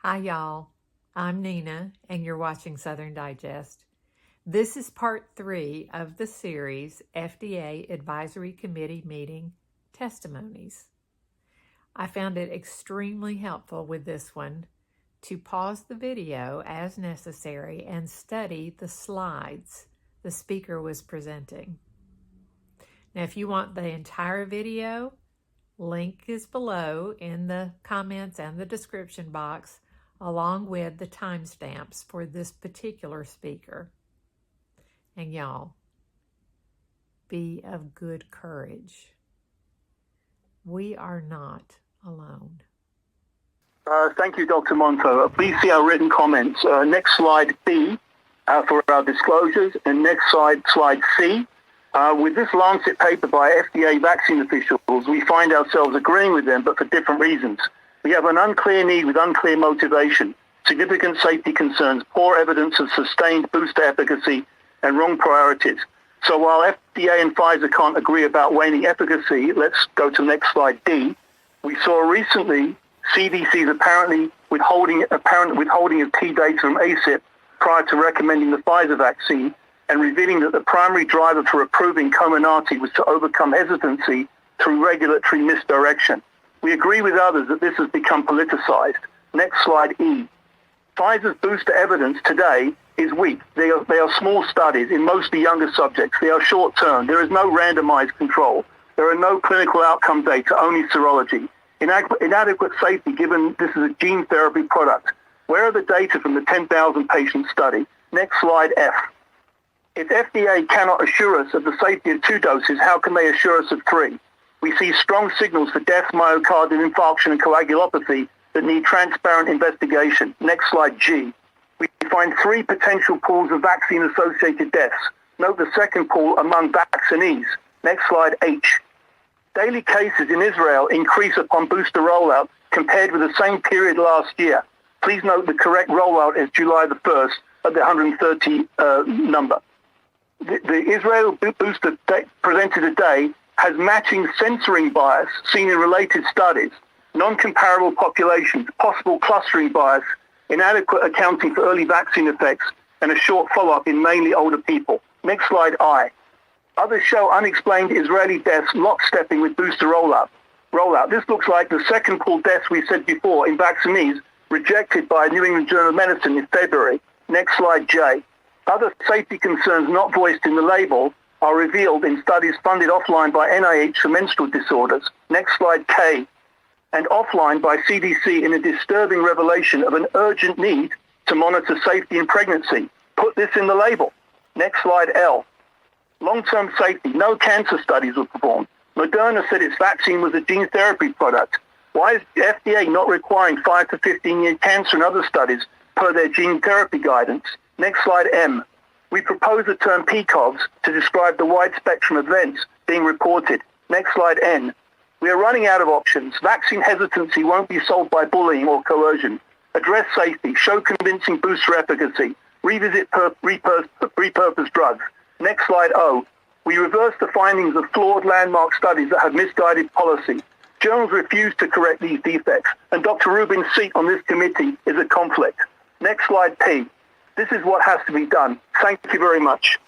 Hi, y'all. I'm Nina, and you're watching Southern Digest. This is part 3 of the series FDA Advisory Committee Meeting Testimonies. I found it extremely helpful with this one to pause the video as necessary and study the slides the speaker was presenting. Now, if you want the entire video, link is below in the comments and the description box, along with the timestamps for this particular speaker. And y'all, be of good courage. We are not alone. Thank you, Dr. Monto. Please see our written comments. Next slide, B, for our disclosures, and next slide C. With this Lancet paper by FDA vaccine officials, we find ourselves agreeing with them, but for different reasons. We have an unclear need with unclear motivation, significant safety concerns, poor evidence of sustained booster efficacy, and wrong priorities. So while FDA and Pfizer can't agree about waning efficacy, let's go to the next slide, D. We saw recently CDC's apparent withholding of key data from ACIP prior to recommending the Pfizer vaccine, and revealing that the primary driver for approving Comirnaty was to overcome hesitancy through regulatory misdirection. We agree with others that this has become politicized. Next slide, E. Pfizer's booster evidence today is weak. They are small studies in mostly younger subjects. They are short-term. There is no randomized control. There are no clinical outcome data, only serology. Inadequate safety given this is a gene therapy product. Where are the data from the 10,000 patient study? Next slide, F. If FDA cannot assure us of the safety of 2 doses, how can they assure us of 3? We see strong signals for death, myocardial infarction, and coagulopathy that need transparent investigation. Next slide, G. We find 3 potential pools of vaccine-associated deaths. Note the second pool among vaccinees. Next slide, H. Daily cases in Israel increase upon booster rollout compared with the same period last year. Please note the correct rollout is July the 1st at the 130 number. The Israel booster presented today has matching censoring bias seen in related studies, non-comparable populations, possible clustering bias, inadequate accounting for early vaccine effects, and a short follow-up in mainly older people. Next slide, I. Others show unexplained Israeli deaths lockstepping with booster rollout. This looks like the second pool deaths we said before in vaccinees rejected by New England Journal of Medicine in February. Next slide, J. Other safety concerns not voiced in the label are revealed in studies funded offline by NIH for menstrual disorders. Next slide, K. And offline by CDC in a disturbing revelation of an urgent need to monitor safety in pregnancy. Put this in the label. Next slide, L. Long-term safety. No cancer studies were performed. Moderna said its vaccine was a gene therapy product. Why is the FDA not requiring 5 to 15-year cancer and other studies per their gene therapy guidance? Next slide, M. We propose the term pCoVS to describe the wide spectrum of events being reported. Next slide, N. We are running out of options. Vaccine hesitancy won't be solved by bullying or coercion. Address safety. Show convincing booster efficacy. Revisit repurposed drugs. Next slide, O. We reverse the findings of flawed landmark studies that have misguided policy. Journals refuse to correct these defects, and Dr. Rubin's seat on this committee is a conflict. Next slide, P. This is what has to be done. Thank you very much.